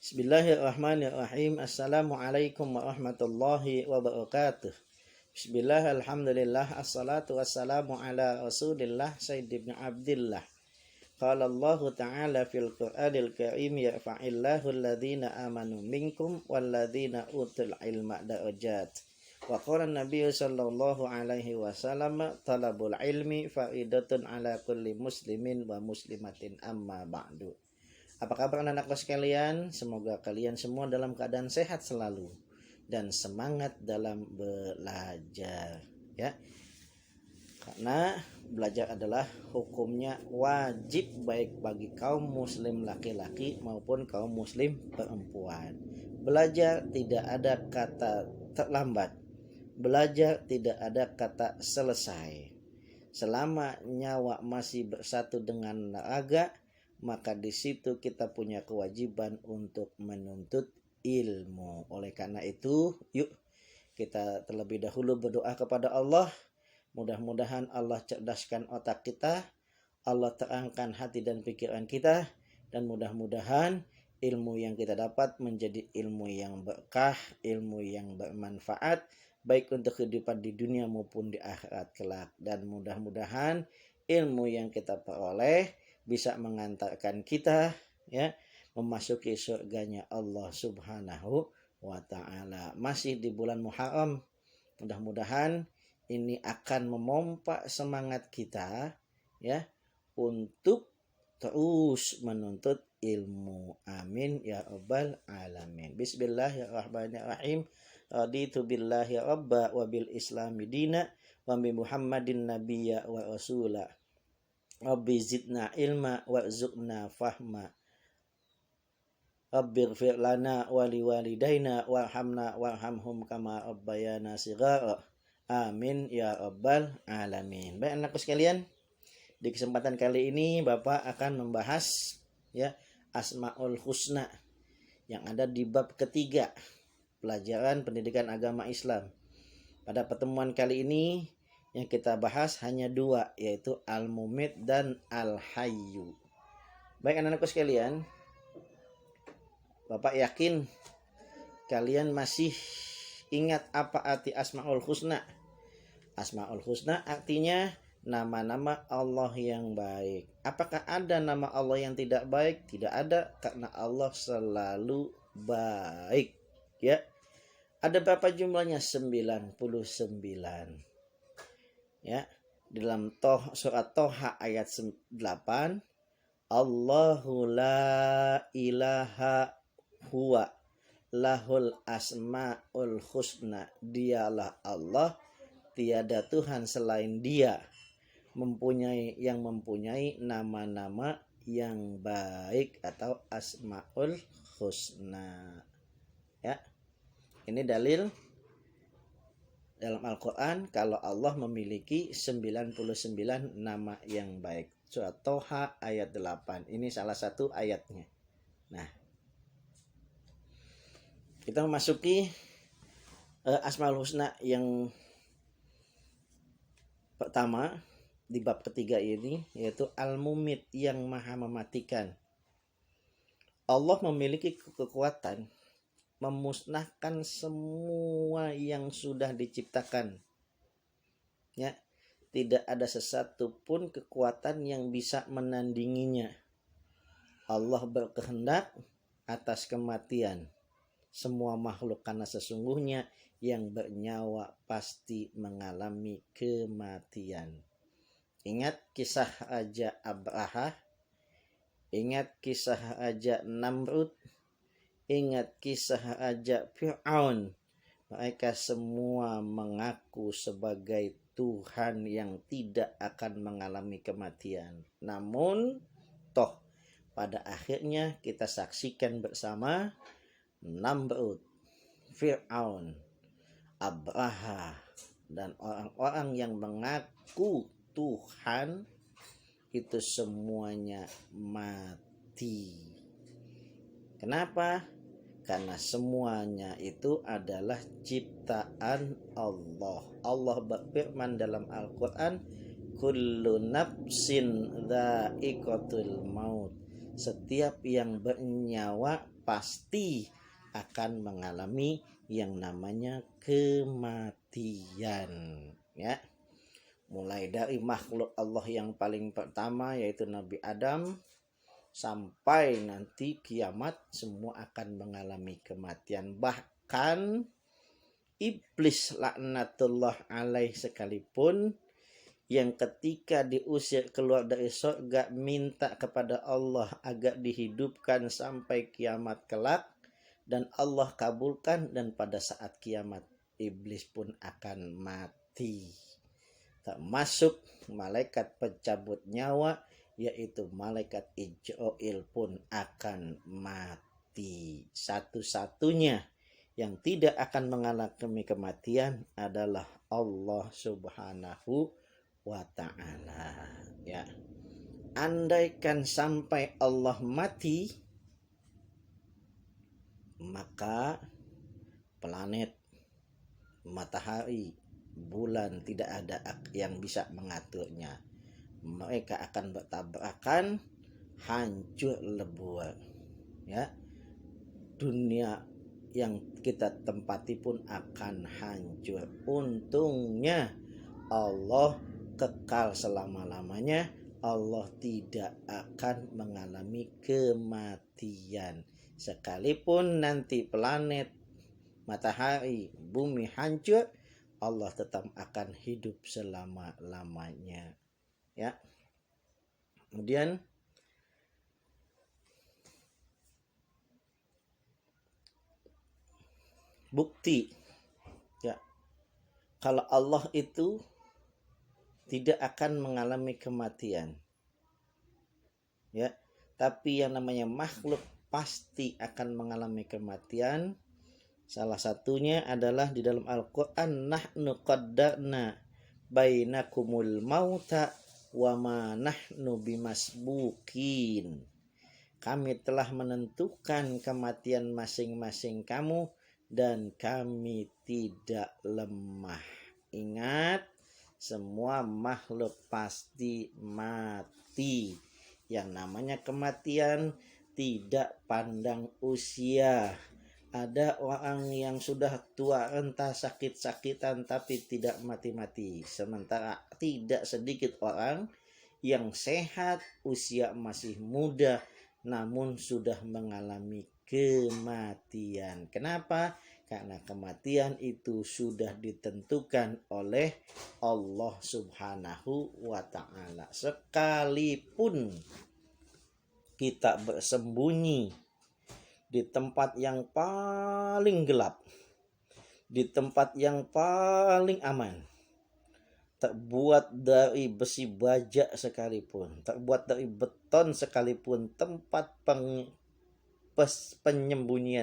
Bismillahirrahmanirrahim. Assalamualaikum warahmatullahi wabarakatuh. Bismillah, alhamdulillah, assalatu wassalamu ala rasulillah Sayyid ibn Abdillah. Qala Allah ta'ala fil Qur'anil Karim, yarfa'illahu alladhina amanu minkum walladhina utul ilma darajat. Wa qala an-nabiy sallallahu alaihi wasallam, talabul ilmi fa'idatun ala kulli muslimin wa muslimatin amma ba'du. Apa kabar anak-anakku sekalian? Semoga kalian semua dalam keadaan sehat selalu dan semangat dalam belajar, ya. Karena belajar adalah hukumnya wajib baik bagi kaum muslim laki-laki maupun kaum muslim perempuan. Belajar tidak ada kata terlambat. Belajar tidak ada kata selesai. Selama nyawa masih bersatu dengan raga, maka di situ kita punya kewajiban untuk menuntut ilmu. Oleh karena itu, yuk kita terlebih dahulu berdoa kepada Allah. Mudah-mudahan Allah cerdaskan otak kita, Allah terangkan hati dan pikiran kita, dan mudah-mudahan ilmu yang kita dapat menjadi ilmu yang berkah, ilmu yang bermanfaat, baik untuk kehidupan di dunia maupun di akhirat kelak. Dan mudah-mudahan ilmu yang kita peroleh bisa mengantarkan kita, ya, memasuki surganya Allah Subhanahu wa ta'ala. Masih di bulan Muharram, mudah-mudahan ini akan memompa semangat kita, ya, untuk terus menuntut ilmu. Amin ya rabbal alamin. Bismillahirrahmanirrahim. Raditu billahi rabba wa bil islami dina wa bi Muhammadin nabiyya wa rasula. Rabbi zidna ilma warzuqna fahma. Rabbighfir lana wa liwalidayna warhamna warhamhum kama rabbayana shighara. Amin ya rabbal alamin. Baik anakku sekalian, di kesempatan kali ini Bapak akan membahas, ya, Asmaul Husna yang ada di bab ketiga pelajaran pendidikan agama Islam. Pada pertemuan kali ini yang kita bahas hanya dua, yaitu Al-Mumit dan Al-Hayyu. Baik anak-anakku sekalian, Bapak yakin kalian masih ingat apa arti Asmaul Husna? Asmaul Husna artinya nama-nama Allah yang baik. Apakah ada nama Allah yang tidak baik? Tidak ada, karena Allah selalu baik, ya. Ada berapa jumlahnya? 99. Ya, dalam surat Toha ayat 8, Allahu la ilaha huwa lahul asmaul husna. Dialah Allah, tiada Tuhan selain Dia, yang mempunyai nama-nama yang baik atau asmaul husna. Ya, ini dalil dalam Al-Quran kalau Allah memiliki 99 nama yang baik. Surat Toha ayat 8. Ini salah satu ayatnya. Nah, kita memasuki Asmaul Husna yang pertama di bab ketiga ini, yaitu Al-Mumit, yang maha mematikan. Allah memiliki kekuatan memusnahkan semua yang sudah diciptakan, ya. Tidak ada sesatu pun kekuatan yang bisa menandinginya. Allah berkehendak atas kematian semua makhluk, karena sesungguhnya yang bernyawa pasti mengalami kematian. Ingat kisah Raja Abraha, ingat kisah Raja Namrud, ingat kisah Raja Fir'aun. Mereka semua mengaku sebagai Tuhan yang tidak akan mengalami kematian. Namun toh pada akhirnya kita saksikan bersama Namrud, Fir'aun, Abraha, dan orang-orang yang mengaku Tuhan itu semuanya mati. Kenapa? Karena semuanya itu adalah ciptaan Allah. Allah berfirman dalam Al-Quran, kullu nafsin dha'iqatul maut. Setiap yang bernyawa pasti akan mengalami yang namanya kematian, ya. Mulai dari makhluk Allah yang paling pertama yaitu Nabi Adam sampai nanti kiamat semua akan mengalami kematian. Bahkan iblis laknatullah alaih sekalipun yang ketika diusir keluar dari surga minta kepada Allah agar dihidupkan sampai kiamat kelak, dan Allah kabulkan, dan pada saat kiamat iblis pun akan mati. Termasuk malaikat pencabut nyawa yaitu malaikat Ijrail pun akan mati. Satu-satunya yang tidak akan mengalami kematian adalah Allah Subhanahu wa ta'ala, ya. Andaikan sampai Allah mati, maka planet, matahari, bulan tidak ada yang bisa mengaturnya. Mereka akan bertabrakan, hancur lebur, ya. Dunia yang kita tempati pun akan hancur. Untungnya Allah kekal selama-lamanya. Allah tidak akan mengalami kematian. Sekalipun nanti planet, matahari, bumi hancur, Allah tetap akan hidup selama-lamanya, ya. Kemudian bukti, ya, kalau Allah itu tidak akan mengalami kematian, ya, tapi yang namanya makhluk pasti akan mengalami kematian. Salah satunya adalah di dalam Al-Quran, nahnu qaddarna bainakumul mauta wa ma nahnu bimasbukin. Kami telah menentukan kematian masing-masing kamu dan kami tidak lemah. Ingat, semua makhluk pasti mati. Yang namanya kematian tidak pandang usia. Ada orang yang sudah tua renta sakit-sakitan tapi tidak mati-mati. Sementara tidak sedikit orang yang sehat, usia masih muda namun sudah mengalami kematian. Kenapa? Karena kematian itu sudah ditentukan oleh Allah Subhanahu wa ta'ala. Sekalipun kita bersembunyi di tempat yang paling gelap, di tempat yang paling aman, terbuat dari besi baja sekalipun, terbuat dari beton sekalipun, tempat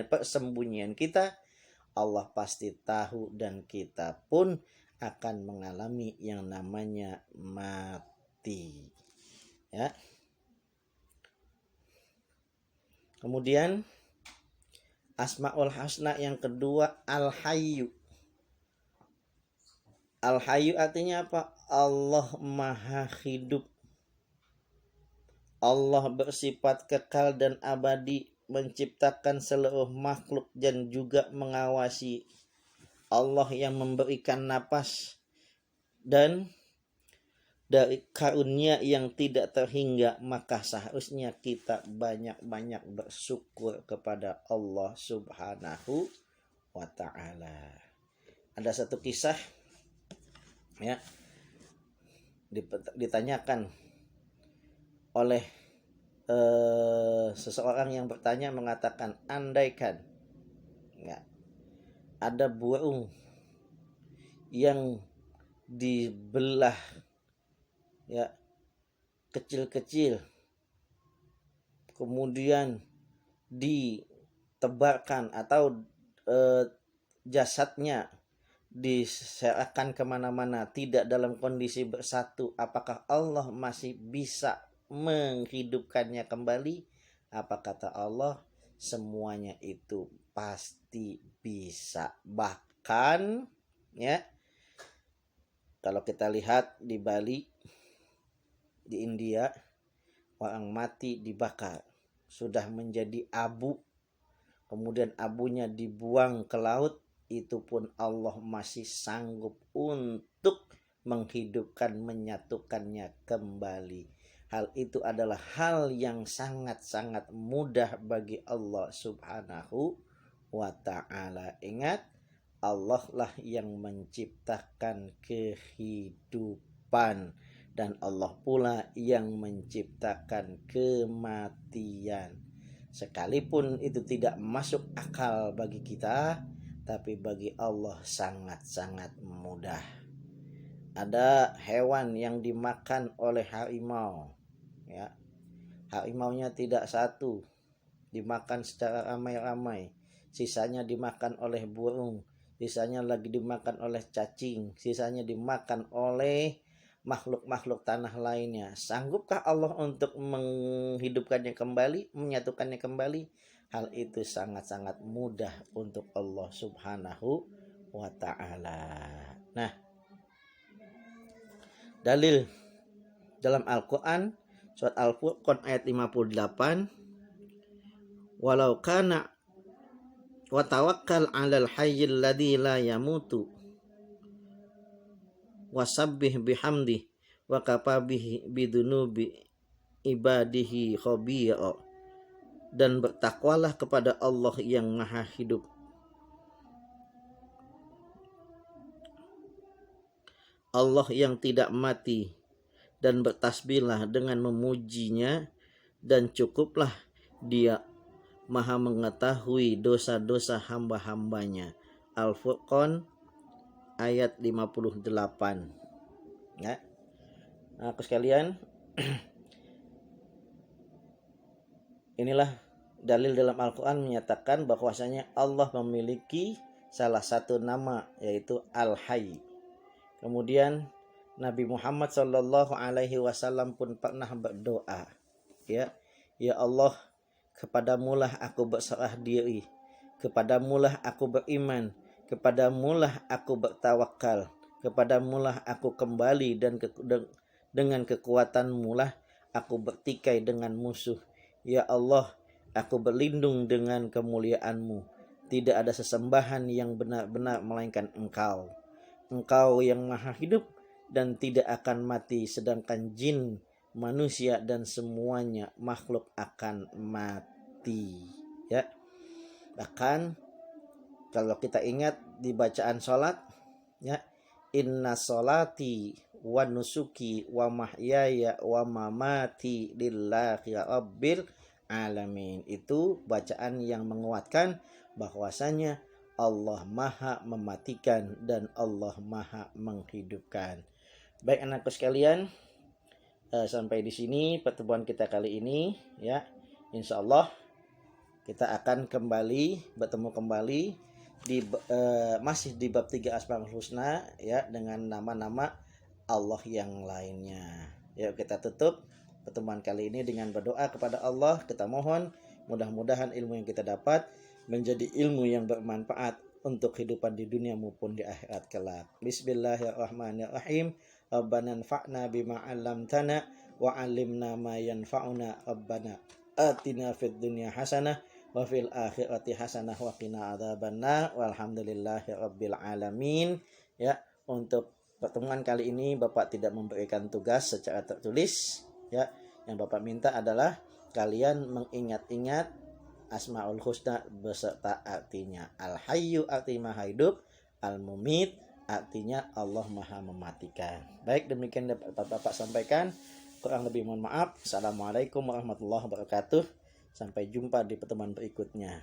persembunyian kita, Allah pasti tahu dan kita pun akan mengalami yang namanya mati, ya. Kemudian Asmaul Husna yang kedua, Al-Hayyu. Al-Hayyu artinya apa? Allah Maha Hidup. Allah bersifat kekal dan abadi, menciptakan seluruh makhluk dan juga mengawasi. Allah yang memberikan napas dan dari karunia yang tidak terhingga, maka seharusnya kita banyak-banyak bersyukur kepada Allah Subhanahu wa ta'ala. Ada satu kisah, ya, ditanyakan oleh seseorang yang bertanya, mengatakan, andaikan, ya, ada burung yang dibelah, ya, kecil-kecil, kemudian ditebarkan atau jasadnya diserahkan kemana-mana, tidak dalam kondisi bersatu, apakah Allah masih bisa menghidupkannya kembali? Apa kata Allah? Semuanya itu pasti bisa. Bahkan, ya, kalau kita lihat di Bali, di India, orang mati dibakar, sudah menjadi abu, kemudian abunya dibuang ke laut, itu pun Allah masih sanggup untuk menghidupkan, menyatukannya kembali. Hal itu adalah hal yang sangat-sangat mudah bagi Allah Subhanahu wa ta'ala. Ingat, Allah lah yang menciptakan kehidupan, dan Allah pula yang menciptakan kematian. Sekalipun itu tidak masuk akal bagi kita, tapi bagi Allah sangat-sangat mudah. Ada hewan yang dimakan oleh harimau, ya. Harimaunya tidak satu, dimakan secara ramai-ramai, sisanya dimakan oleh burung, sisanya lagi dimakan oleh cacing, sisanya dimakan oleh makhluk-makhluk tanah lainnya. Sanggupkah Allah untuk menghidupkannya kembali, menyatukannya kembali? Hal itu sangat-sangat mudah untuk Allah Subhanahu wa ta'ala. Nah, dalil dalam Al-Quran, surat Al-Furqan ayat 58, walau kana wa tawakkal 'alal hayyil ladzi la yamutu wasabbih bihamdi wa kafa bihi bidunubi ibadihi khabira. Dan bertakwalah kepada Allah yang maha hidup, Allah yang tidak mati, dan bertasbihlah dengan memujinya, dan cukuplah Dia maha mengetahui dosa-dosa hamba-hambanya. Al-Furqan ayat 58. Ya. Nah, sekalian, inilah dalil dalam Al-Quran menyatakan bahwasanya Allah memiliki salah satu nama, yaitu Al-Hayy. Kemudian Nabi Muhammad Shallallahu Alaihi Wasallam pun pernah berdoa, ya Allah, kepadamulah aku berserah diri, kepadamulah aku beriman, kepadamulah aku bertawakal, kepadamulah aku kembali, dan dengan kekuatanmulah aku bertikai dengan musuh. Ya Allah, aku berlindung dengan kemuliaanmu. Tidak ada sesembahan yang benar-benar melainkan Engkau. Engkau yang maha hidup dan tidak akan mati, sedangkan jin, manusia, dan semuanya makhluk akan mati. Ya. Bahkan kalau kita ingat di bacaan sholat, ya, inna sholati wa nusuki wa mahyaya wa mamati lillahi rabbil alamin. Itu bacaan yang menguatkan bahwasanya Allah maha mematikan dan Allah maha menghidupkan. Baik anakku sekalian, sampai di sini pertemuan kita kali ini, ya. Insya Allah kita akan bertemu kembali di masih di bab 3 Asmaul Husna, ya, dengan nama-nama Allah yang lainnya. Yuk kita tutup pertemuan kali ini dengan berdoa kepada Allah. Kita mohon mudah-mudahan ilmu yang kita dapat menjadi ilmu yang bermanfaat untuk kehidupan di dunia maupun di akhirat kelak. Bismillahirrahmanirrahim. Rabbana anfa'na bima 'allamtana wa 'allimna ma yanfa'una. Rabbana atina fid dunya hasanah wa fil akhirati hasanah wa qina adzabannar. Walhamdulillahirabbil alamin. Ya, untuk pertemuan kali ini Bapak tidak memberikan tugas secara tertulis, ya. Yang Bapak minta adalah kalian mengingat-ingat Asmaul Husna beserta artinya. Al-Hayyu artinya maha hidup, Al-Mumit artinya Allah maha mematikan. Baik, demikian dapat Bapak sampaikan. Kurang lebih mohon maaf. Assalamualaikum warahmatullahi wabarakatuh. Sampai jumpa di pertemuan berikutnya.